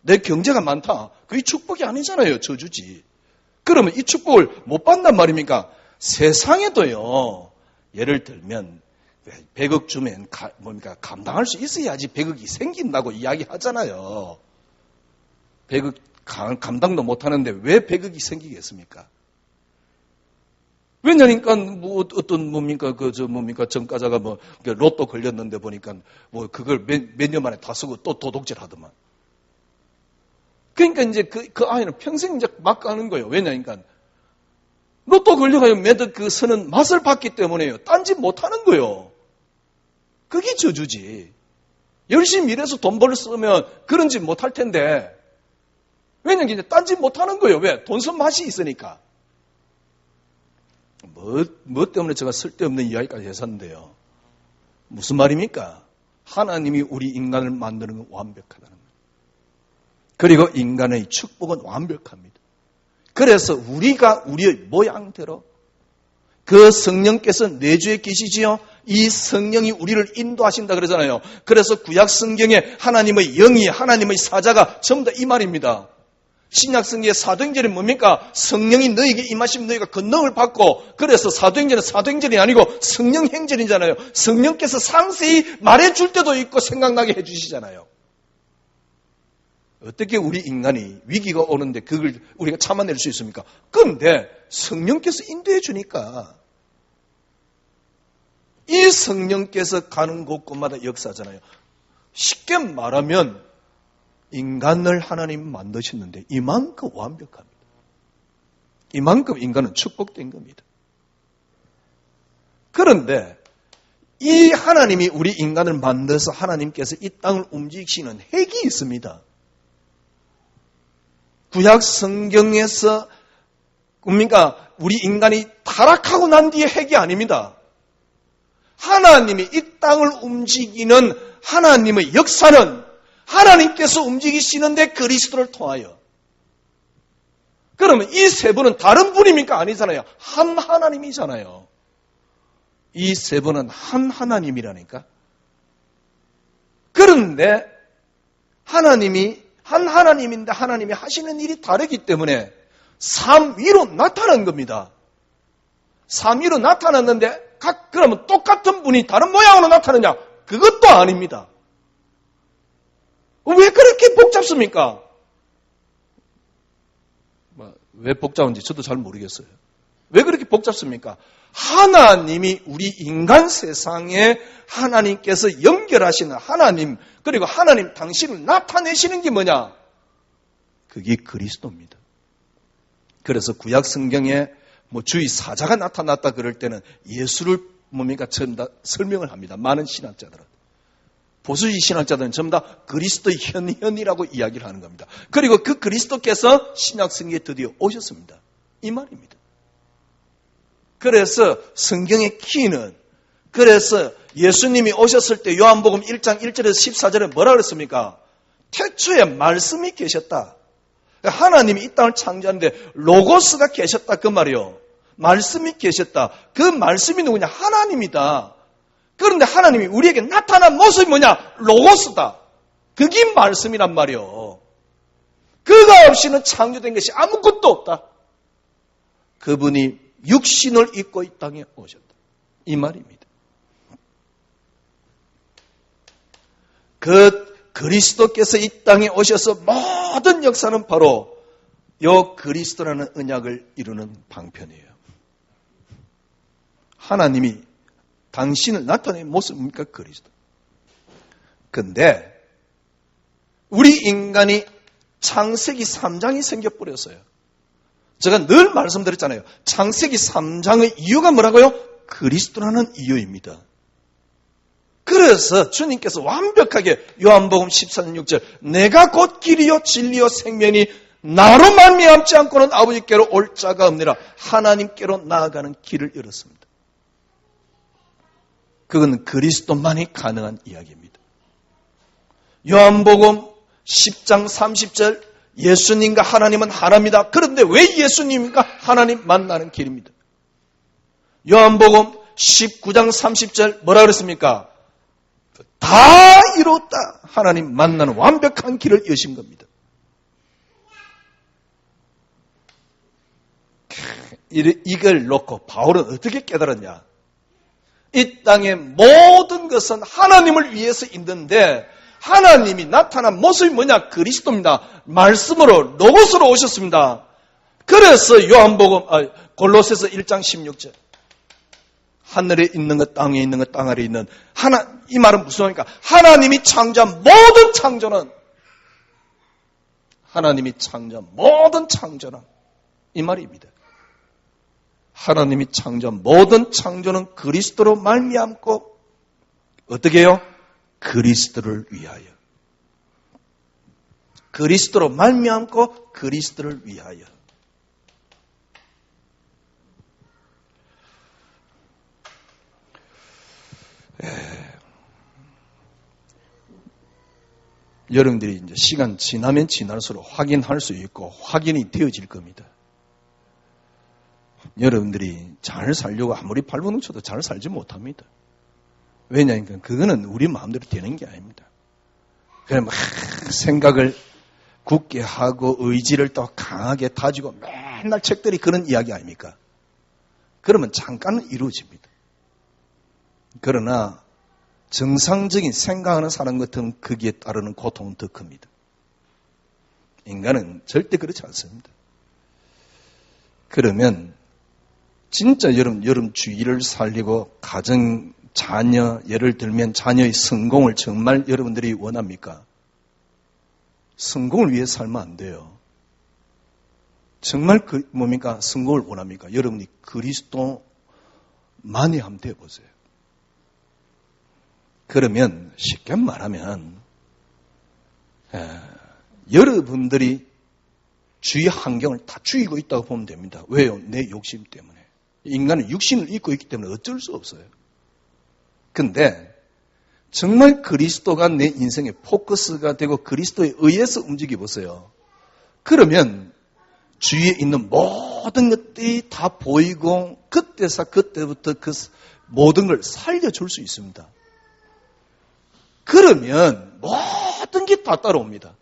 내 경제가 많다. 그게 축복이 아니잖아요. 저주지. 그러면 이 축복을 못 받는단 말입니까? 세상에도요. 예를 들면 100억 주면 감당할 수 있어야지 100억이 생긴다고 이야기하잖아요. 100억 감당도 못하는데 왜 100억이 생기겠습니까? 왜냐니까 전과자가 로또 걸렸는데 보니까 그걸 몇 년 만에 다 쓰고 또 도둑질 하더만. 그러니까 이제 그 아이는 평생 이제 막 가는 거예요. 왜냐니까 로또 걸려가지고 매듭 그 쓰는 맛을 봤기 때문에요. 딴짓 못 하는 거예요. 그게 저주지. 열심히 일해서 돈 벌 쓰면 그런 짓 못 할 텐데. 왜냐면 이제 딴짓 못 하는 거예요. 왜? 돈 쓴 맛이 있으니까. 뭐 때문에 제가 쓸데없는 이야기까지 했었는데요. 무슨 말입니까? 하나님이 우리 인간을 만드는 건 완벽하다는 거예요. 그리고 인간의 축복은 완벽합니다. 그래서 우리가 우리의 모양대로 그 성령께서 내주에 계시지요. 이 성령이 우리를 인도하신다 그러잖아요. 그래서 구약 성경에 하나님의 영이 하나님의 사자가 전부 다 이 말입니다. 신약 성경의 사도행전이 뭡니까? 성령이 너에게 임하시면 너희가 권능을 받고, 그래서 사도행전은 사도행전이 아니고 성령행전이잖아요. 성령께서 상세히 말해줄 때도 있고 생각나게 해주시잖아요. 어떻게 우리 인간이 위기가 오는데 그걸 우리가 참아낼 수 있습니까? 그런데 성령께서 인도해 주니까 이 성령께서 가는 곳곳마다 역사잖아요. 쉽게 말하면 인간을 하나님 만드셨는데 이만큼 완벽합니다. 이만큼 인간은 축복된 겁니다. 그런데 이 하나님이 우리 인간을 만들어서 하나님께서 이 땅을 움직이시는 핵이 있습니다. 구약 성경에서 우리 인간이 타락하고 난 뒤에 핵이 아닙니다. 하나님이 이 땅을 움직이는 하나님의 역사는 하나님께서 움직이시는데 그리스도를 통하여. 그러면 이 세 분은 다른 분입니까? 아니잖아요. 한 하나님이잖아요. 이 세 분은 한 하나님이라니까. 그런데 하나님이 한 하나님인데 하나님이 하시는 일이 다르기 때문에 삼위로 나타난 겁니다. 삼위로 나타났는데 그러면 똑같은 분이 다른 모양으로 나타나냐? 그것도 아닙니다. 왜 그렇게 복잡습니까? 왜 복잡한지 저도 잘 모르겠어요. 왜 그렇게 복잡습니까? 하나님이 우리 인간 세상에 하나님께서 연결하시는 하나님, 그리고 하나님 당신을 나타내시는 게 뭐냐? 그게 그리스도입니다. 그래서 구약 성경에 주의 사자가 나타났다 그럴 때는 예수를 설명을 합니다. 많은 신학자들은. 보수주의 신학자들은 전부 다 그리스도의 현현이라고 이야기를 하는 겁니다. 그리고 그 그리스도께서 신약 성경에 드디어 오셨습니다. 이 말입니다. 그래서 성경의 키는 그래서 예수님이 오셨을 때 요한복음 1장 1절에서 14절에 뭐라 그랬습니까? 태초에 말씀이 계셨다. 하나님이 이 땅을 창조하는데 로고스가 계셨다 그 말이요. 말씀이 계셨다. 그 말씀이 누구냐? 하나님이다. 그런데 하나님이 우리에게 나타난 모습이 뭐냐? 로고스다. 그게 말씀이란 말이요. 그가 없이는 창조된 것이 아무것도 없다. 그분이 육신을 입고 이 땅에 오셨다. 이 말입니다. 그 그리스도께서 이 땅에 오셔서 모든 역사는 바로 요 그리스도라는 언약을 이루는 방편이에요. 하나님이 당신을 나타낸 모습입니까? 그리스도. 근데 우리 인간이 창세기 3장이 생겨버렸어요. 제가 늘 말씀드렸잖아요. 창세기 3장의 이유가 뭐라고요? 그리스도라는 이유입니다. 그래서 주님께서 완벽하게 요한복음 14장 6절 내가 곧 길이요 진리요 생명이 나로 말미암지 않고는 아버지께로 올 자가 없느라 하나님께로 나아가는 길을 열었습니다. 그건 그리스도만이 가능한 이야기입니다. 요한복음 10장 30절 예수님과 하나님은 하나입니다. 그런데 왜 예수님과 하나님 만나는 길입니다. 요한복음 19장 30절 뭐라 그랬습니까? 다 이뤘다. 하나님 만나는 완벽한 길을 여신 겁니다. 이걸 놓고 바울은 어떻게 깨달았냐? 이 땅의 모든 것은 하나님을 위해서 있는데 하나님이 나타난 모습이 뭐냐? 그리스도입니다. 말씀으로 로고스로 오셨습니다. 그래서 골로새서 1장 16절 하늘에 있는 것, 땅에 있는 것, 땅 아래에 있는 이 말은 무슨 말입니까? 하나님이 창조한 모든 창조는 이 말입니다. 하나님이 창조한 모든 창조는 그리스도로 말미암고 어떻게 해요? 그리스도를 위하여. 그리스도로 말미암고 그리스도를 위하여. 여러분들이 이제 시간 지나면 지날수록 확인할 수 있고 확인이 되어질 겁니다. 여러분들이 잘 살려고 아무리 발버둥 쳐도 잘 살지 못합니다. 왜냐하면 그거는 우리 마음대로 되는 게 아닙니다. 그냥 막 생각을 굳게 하고 의지를 또 강하게 다지고 맨날 책들이 그런 이야기 아닙니까? 그러면 잠깐은 이루어집니다. 그러나 정상적인 생각하는 사람 같으면 거기에 따르는 고통은 더 큽니다. 인간은 절대 그렇지 않습니다. 그러면 진짜 여러분 주의를 살리고 가정, 자녀, 예를 들면 자녀의 성공을 정말 여러분들이 원합니까? 성공을 위해 살면 안 돼요. 정말 뭡니까? 성공을 원합니까? 여러분이 그리스도만이 한번 되어보세요. 그러면 쉽게 말하면 여러분들이 주위 환경을 다 죽이고 있다고 보면 됩니다. 왜요? 내 욕심 때문에. 인간은 육신을 입고 있기 때문에 어쩔 수 없어요. 근데 정말 그리스도가 내 인생의 포커스가 되고 그리스도에 의해서 움직여 보세요. 그러면 주위에 있는 모든 것들이 다 보이고 그때부터 그 모든 걸 살려줄 수 있습니다. 그러면 모든 게 다 따라옵니다.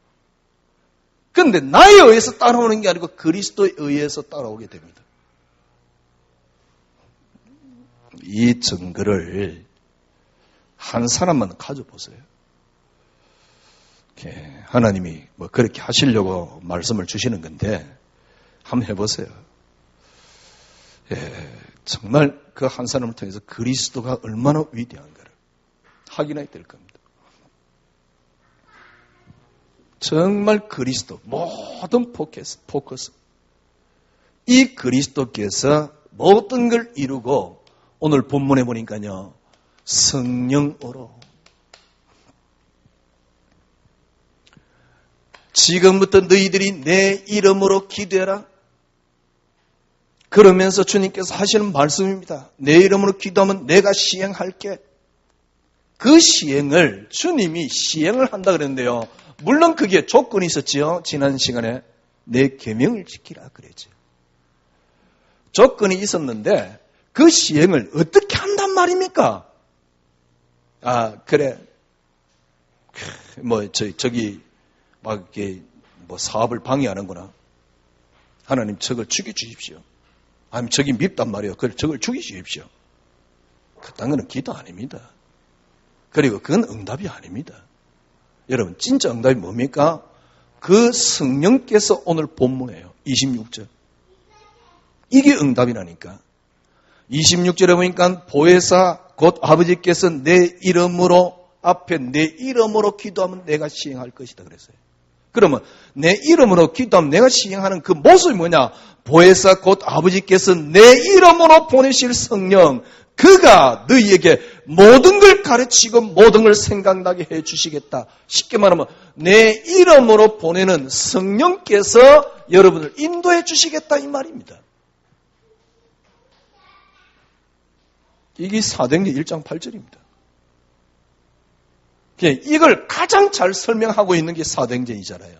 그런데 나에 의해서 따라오는 게 아니고 그리스도에 의해서 따라오게 됩니다. 이 증거를 한 사람만 가져보세요. 하나님이 그렇게 하시려고 말씀을 주시는 건데 한번 해보세요. 정말 그 한 사람을 통해서 그리스도가 얼마나 위대한가를 확인하게 될 겁니다. 정말 그리스도, 모든 포커스. 이 그리스도께서 모든 걸 이루고 오늘 본문에 보니까요. 성령으로 지금부터 너희들이 내 이름으로 기도해라. 그러면서 주님께서 하시는 말씀입니다. 내 이름으로 기도하면 내가 시행할게. 그 시행을 주님이 시행을 한다 그랬는데요. 물론 그게 조건이 있었지요. 지난 시간에 내 계명을 지키라 그랬죠. 조건이 있었는데 그 시행을 어떻게 한단 말입니까? 그래. 저기 막 이렇게 사업을 방해하는구나. 하나님 저걸 죽여주십시오. 아니면 저기 밉단 말이에요. 저걸 죽이십시오. 그딴 거는 기도 아닙니다. 그리고 그건 응답이 아닙니다. 여러분 진짜 응답이 뭡니까? 그 성령께서 오늘 본문이에요. 26절. 이게 응답이라니까. 26절에 보니까 보혜사 곧 아버지께서 내 이름으로 앞에 내 이름으로 기도하면 내가 시행할 것이다 그랬어요. 그러면 내 이름으로 기도하면 내가 시행하는 그 모습이 뭐냐? 보혜사 곧 아버지께서 내 이름으로 보내실 성령, 그가 너희에게 모든 걸 가르치고 모든 걸 생각나게 해 주시겠다. 쉽게 말하면 내 이름으로 보내는 성령께서 여러분을 인도해 주시겠다 이 말입니다. 이게 사도행전 1장 8절입니다. 이걸 가장 잘 설명하고 있는 게 사도행전이잖아요.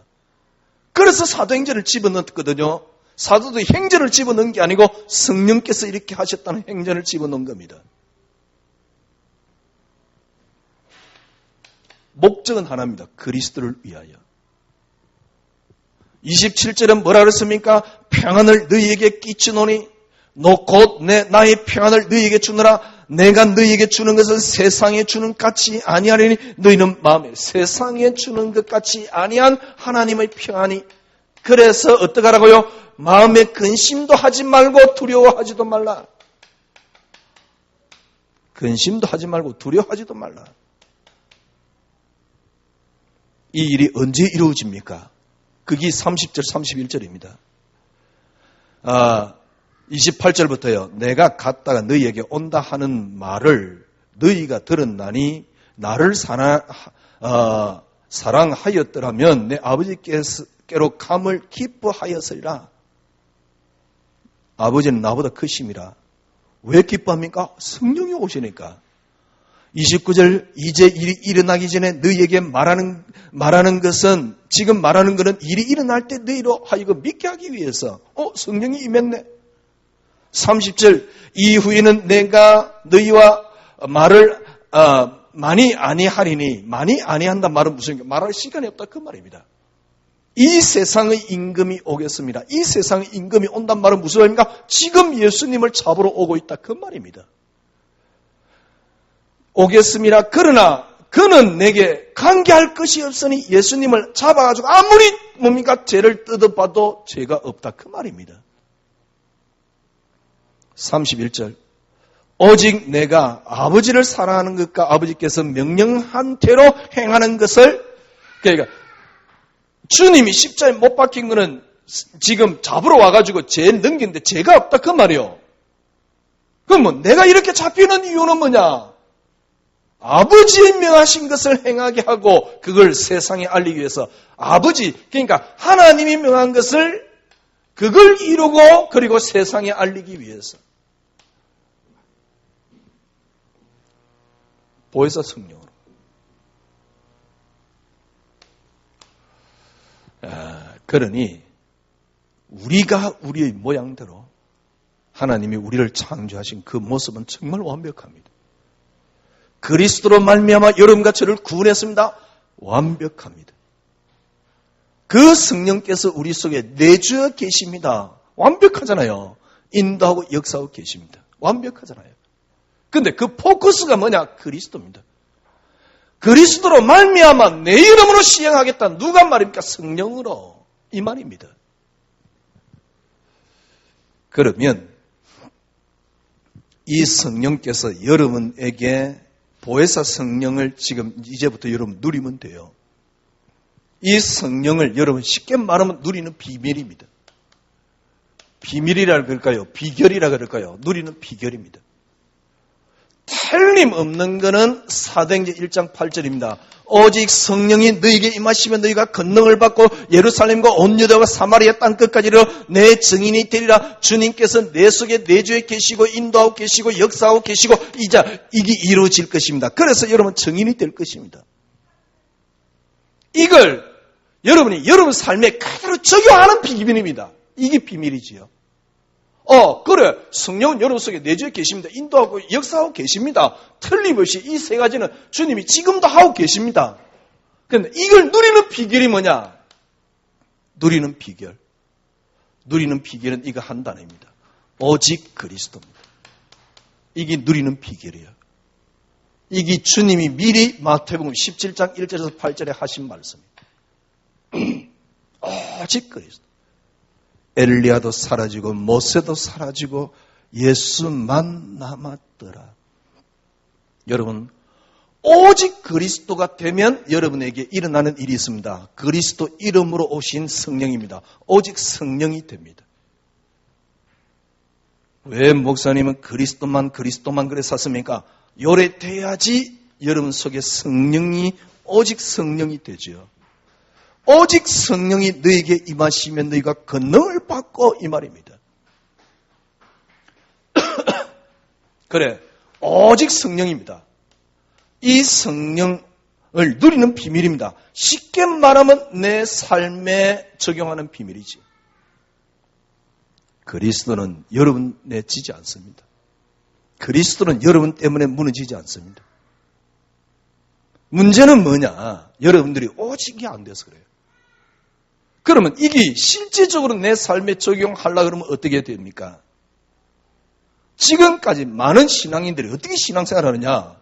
그래서 사도행전을 집어넣었거든요. 사도도 행전을 집어넣은 게 아니고 성령께서 이렇게 하셨다는 행전을 집어넣은 겁니다. 목적은 하나입니다. 그리스도를 위하여. 27절은 뭐라 그랬습니까? 평안을 너희에게 끼치노니 곧 나의 평안을 너희에게 주노라. 내가 너희에게 주는 것은 세상에 주는 같이 아니하리니 너희는 마음에 세상에 주는 것 같이 아니한 하나님의 평안이. 그래서 어떡하라고요? 마음에 근심도 하지 말고 두려워하지도 말라. 근심도 하지 말고 두려워하지도 말라. 이 일이 언제 이루어집니까? 그게 30절 31절입니다. 28절부터요. 내가 갔다가 너희에게 온다 하는 말을 너희가 들었나니 나를 사랑하였더라면 내 아버지께로 감을 기뻐하였으리라. 아버지는 나보다 크심이라. 왜 기뻐합니까? 성령이 오시니까. 29절 이제 일이 일어나기 전에 너희에게 말하는 것은 지금 말하는 것은 일이 일어날 때 너희로 하여금 믿게 하기 위해서. 성령이 임했네. 30절 이후에는 내가 너희와 말을 많이 아니하리니. 많이 아니한다 말은 무슨 말할 시간이 없다 그 말입니다. 이 세상의 임금이 오겠습니다. 이 세상의 임금이 온단 말은 무슨 말입니까? 지금 예수님을 잡으러 오고 있다 그 말입니다. 오겠습니다. 그러나 그는 내게 관계할 것이 없으니 예수님을 잡아가지고 아무리 뭡니까? 죄를 뜯어봐도 죄가 없다 그 말입니다. 31절 오직 내가 아버지를 사랑하는 것과 아버지께서 명령한 대로 행하는 것을, 그러니까 주님이 십자가에 못 박힌 거는 지금 잡으러 와가지고 죄 넘기는데 죄가 없다 그 말이요. 그러면 내가 이렇게 잡히는 이유는 뭐냐? 아버지의 명하신 것을 행하게 하고 그걸 세상에 알리기 위해서 아버지, 그러니까 하나님이 명한 것을 그걸 이루고 그리고 세상에 알리기 위해서. 보혜사 성령으로. 그러니 우리가 우리의 모양대로 하나님이 우리를 창조하신 그 모습은 정말 완벽합니다. 그리스도로 말미암아 여러분과 저를 구원했습니다. 완벽합니다. 그 성령께서 우리 속에 내주어 계십니다. 완벽하잖아요. 인도하고 역사하고 계십니다. 완벽하잖아요. 근데 그 포커스가 뭐냐? 그리스도입니다. 그리스도로 말미암아 내 이름으로 시행하겠다. 누가 말입니까? 성령으로. 이 말입니다. 그러면 이 성령께서 여러분에게 보혜사 성령을 지금 이제부터 여러분 누리면 돼요. 이 성령을 여러분 쉽게 말하면 누리는 비밀입니다. 비밀이라 그럴까요? 비결이라 그럴까요? 누리는 비결입니다. 틀림없는 것은 사도행전 1장 8절입니다. 오직 성령이 너희에게 임하시면 너희가 권능을 받고 예루살렘과 온 유다와 사마리아 땅 끝까지로 내 증인이 되리라. 주님께서 내 속에 내주에 계시고 인도하고 계시고 역사하고 계시고 이게 이루어질 것입니다. 그래서 여러분 증인이 될 것입니다. 이걸 여러분이 여러분 삶에 그대로 적용하는 비밀입니다. 이게 비밀이지요. 그래. 성령은 여러분 속에 내주에 계십니다. 인도하고 역사하고 계십니다. 틀림없이 이 세 가지는 주님이 지금도 하고 계십니다. 그런데 이걸 누리는 비결이 뭐냐? 누리는 비결은 이거 한 단어입니다. 오직 그리스도입니다. 이게 누리는 비결이에요. 이게 주님이 미리 마태복음 17장 1절에서 8절에 하신 말씀입니다. 오직 그리스도. 엘리야도 사라지고 모세도 사라지고 예수만 남았더라. 여러분, 오직 그리스도가 되면 여러분에게 일어나는 일이 있습니다. 그리스도 이름으로 오신 성령입니다. 오직 성령이 됩니다. 왜 목사님은 그리스도만 그래 샀습니까? 요래돼야지 여러분 속에 오직 성령이 되죠. 오직 성령이 너에게 임하시면 너희가 권능을 받고 이 말입니다. 그래, 오직 성령입니다. 이 성령을 누리는 비밀입니다. 쉽게 말하면 내 삶에 적용하는 비밀이지. 그리스도는 여러분에 지지 않습니다. 그리스도는 여러분 때문에 무너지지 않습니다. 문제는 뭐냐? 여러분들이 오직이 안 돼서 그래요. 그러면 이게 실제적으로 내 삶에 적용하려고 그러면 어떻게 됩니까? 지금까지 많은 신앙인들이 어떻게 신앙생활을 하느냐?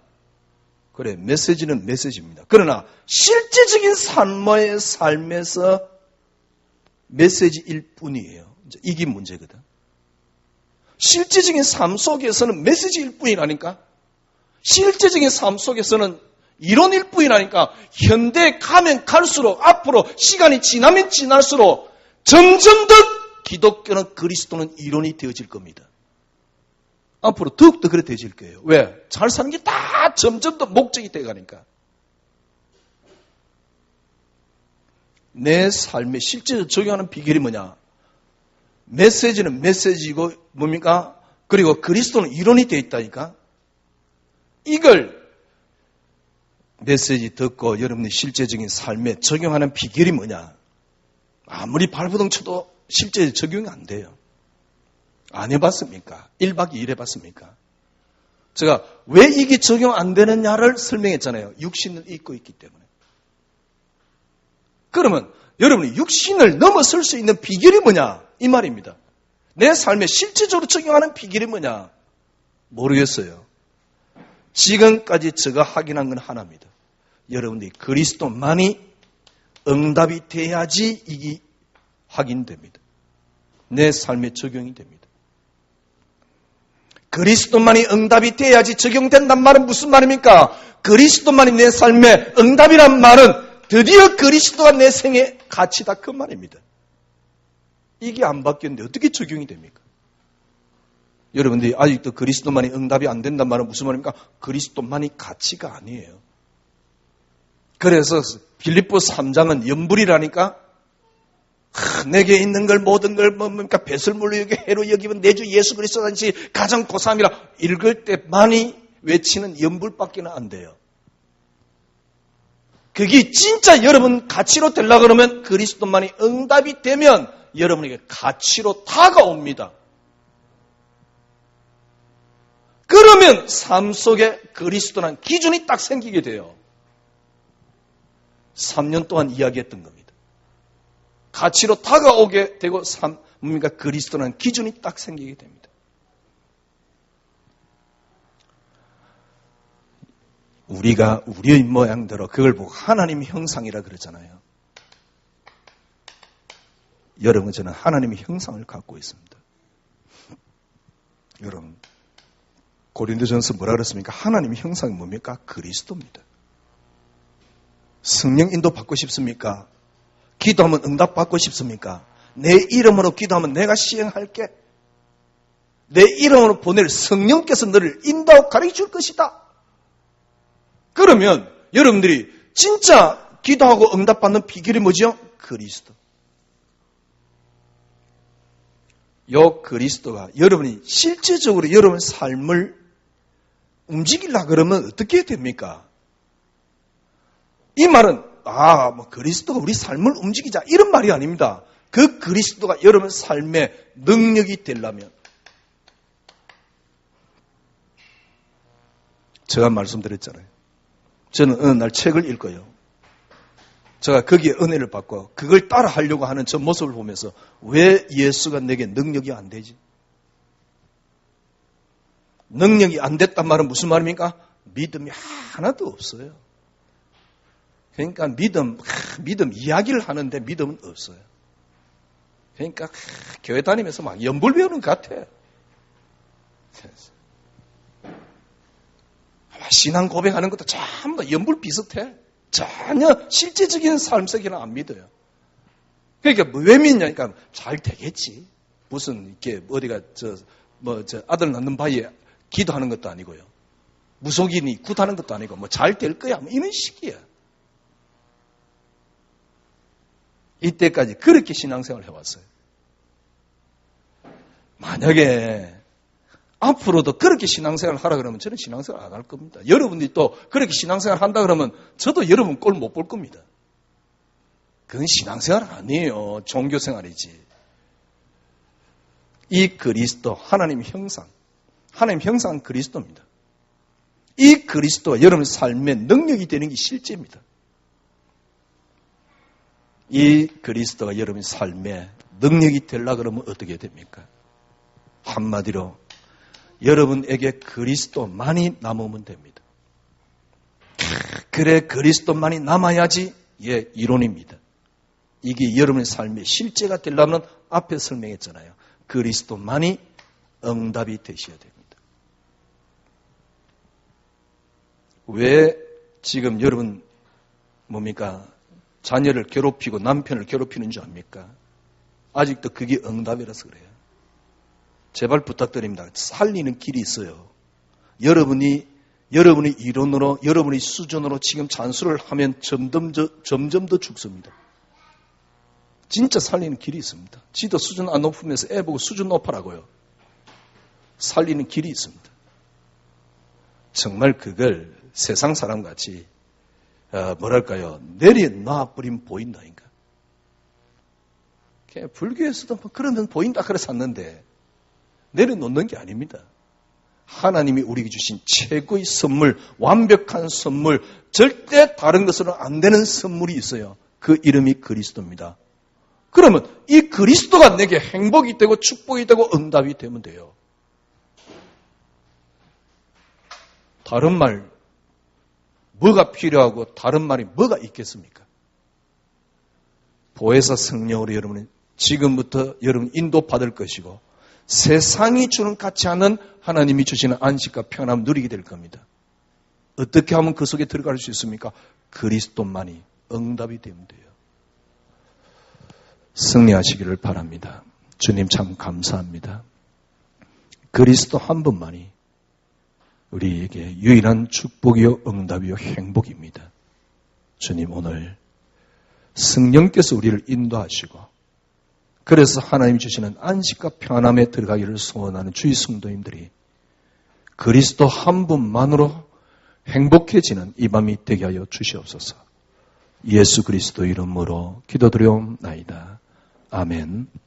그래, 메시지는 메시지입니다. 그러나 실제적인 삶에서 메시지일 뿐이에요. 이게 문제거든. 실제적인 삶 속에서는 메시지일 뿐이라니까. 실제적인 삶 속에서는 이론일 뿐이라니까. 현대에 가면 갈수록 앞으로 시간이 지나면 지날수록 점점 더 기독교는 그리스도는 이론이 되어질 겁니다. 앞으로 더욱더 그래 되어질 거예요. 왜? 잘 사는 게 다 점점 더 목적이 되어가니까. 내 삶에 실제로 적용하는 비결이 뭐냐? 메시지는 메시지고 뭡니까? 그리고 그리스도는 이론이 되어 있다니까. 이걸 메시지 듣고 여러분의 실제적인 삶에 적용하는 비결이 뭐냐? 아무리 발버둥 쳐도 실제 적용이 안 돼요. 안 해봤습니까? 1박 2일 해봤습니까? 제가 왜 이게 적용 안 되느냐를 설명했잖아요. 육신을 입고 있기 때문에. 그러면 여러분이 육신을 넘어설 수 있는 비결이 뭐냐? 이 말입니다. 내 삶에 실제적으로 적용하는 비결이 뭐냐? 모르겠어요. 지금까지 제가 확인한 건 하나입니다. 여러분들이 그리스도만이 응답이 돼야지 이게 확인됩니다. 내 삶에 적용이 됩니다. 그리스도만이 응답이 돼야지 적용된단 말은 무슨 말입니까? 그리스도만이 내 삶에 응답이란 말은 드디어 그리스도가 내 생에 가치다 그 말입니다. 이게 안 바뀌었는데 어떻게 적용이 됩니까? 여러분들이 아직도 그리스도만이 응답이 안 된단 말은 무슨 말입니까? 그리스도만이 가치가 아니에요. 그래서 빌립보 3장은 연불이라니까. 내게 있는 걸 모든 걸 뭡니까? 배설물로 여기 해로 여기면 내 주 예수 그리스도 단지 가장 고삼이라 읽을 때 많이 외치는 연불밖에는 안 돼요. 그게 진짜 여러분 가치로 되려고 그러면 그리스도만이 응답이 되면 여러분에게 가치로 다가옵니다. 그러면 삶 속에 그리스도란 기준이 딱 생기게 돼요. 3년 동안 이야기했던 겁니다. 가치로 다가오게 되고 뭡니까? 그리스도라는 기준이 딱 생기게 됩니다. 우리가 우리의 모양대로 그걸 보고 하나님의 형상이라 그러잖아요. 여러분, 저는 하나님의 형상을 갖고 있습니다. 여러분, 고린도전서 뭐라 그랬습니까? 하나님의 형상이 뭡니까? 그리스도입니다. 성령 인도 받고 싶습니까? 기도하면 응답 받고 싶습니까? 내 이름으로 기도하면 내가 시행할게. 내 이름으로 보낼 성령께서 너를 인도하고 가르쳐 줄 것이다. 그러면 여러분들이 진짜 기도하고 응답받는 비결이 뭐죠? 그리스도. 요 그리스도가 여러분이 실제적으로 여러분 삶을 움직이려고 그러면 어떻게 됩니까? 이 말은 뭐 그리스도가 우리 삶을 움직이자 이런 말이 아닙니다. 그 그리스도가 여러분 삶의 능력이 되려면 제가 말씀드렸잖아요. 저는 어느 날 책을 읽어요. 제가 거기에 은혜를 받고 그걸 따라 하려고 하는 저 모습을 보면서 왜 예수가 내게 능력이 안 되지? 능력이 안 됐단 말은 무슨 말입니까? 믿음이 하나도 없어요. 그러니까 믿음 이야기를 하는데 믿음은 없어요. 그러니까 교회 다니면서 막 연불 배우는 것 같아. 신앙 고백하는 것도 전부 다 연불 비슷해. 전혀 실제적인 삶 속에는 안 믿어요. 그러니까 왜 믿냐니까 잘 되겠지. 무슨 이렇게 어디가 아들 낳는 바위에 기도하는 것도 아니고요. 무속인이 굿하는 것도 아니고 뭐 잘 될 거야. 뭐 이런 식이야. 이때까지 그렇게 신앙생활을 해왔어요. 만약에 앞으로도 그렇게 신앙생활을 하라 그러면 저는 신앙생활 안 할 겁니다. 여러분들이 또 그렇게 신앙생활 한다 그러면 저도 여러분 꼴 못 볼 겁니다. 그건 신앙생활 아니에요. 종교생활이지. 이 그리스도, 하나님 형상, 하나님 형상은 그리스도입니다. 이 그리스도가 여러분 삶의 능력이 되는 게 실제입니다. 이 그리스도가 여러분 삶의 능력이 되려고 그러면 어떻게 됩니까? 한마디로 여러분에게 그리스도만이 남으면 됩니다. 그래 그리스도만이 남아야지 이론입니다. 이게 여러분의 삶의 실제가 되려면 앞에 설명했잖아요. 그리스도만이 응답이 되셔야 됩니다. 왜 지금 여러분 뭡니까? 자녀를 괴롭히고 남편을 괴롭히는 줄 압니까? 아직도 그게 응답이라서 그래요. 제발 부탁드립니다. 살리는 길이 있어요. 여러분이 이론으로, 여러분의 수준으로 지금 잔소리를 하면 점점 더 죽습니다. 진짜 살리는 길이 있습니다. 지도 수준 안 높으면서 애 보고 수준 높아라고요. 살리는 길이 있습니다. 정말 그걸 세상 사람같이 내려놔버리면 보인다니까. 불교에서도 그러면 보인다 그래 샀는데 내려놓는 게 아닙니다. 하나님이 우리에게 주신 최고의 선물, 완벽한 선물, 절대 다른 것으로는 안 되는 선물이 있어요. 그 이름이 그리스도입니다. 그러면 이 그리스도가 내게 행복이 되고 축복이 되고 응답이 되면 돼요. 다른 말, 뭐가 필요하고 다른 말이 뭐가 있겠습니까? 보혜사 성령으로 여러분은 지금부터 여러분 인도받을 것이고 세상이 주는 같지 않은 하나님이 주시는 안식과 평안함을 누리게 될 겁니다. 어떻게 하면 그 속에 들어갈 수 있습니까? 그리스도만이 응답이 되면 돼요. 승리하시기를 바랍니다. 주님 참 감사합니다. 그리스도 한 분만이 우리에게 유일한 축복이요 응답이요 행복입니다. 주님 오늘 성령께서 우리를 인도하시고 그래서 하나님이 주시는 안식과 평안함에 들어가기를 소원하는 주의 성도님들이 그리스도 한 분만으로 행복해지는 이 밤이 되게 하여 주시옵소서. 예수 그리스도 이름으로 기도드리옵나이다. 아멘.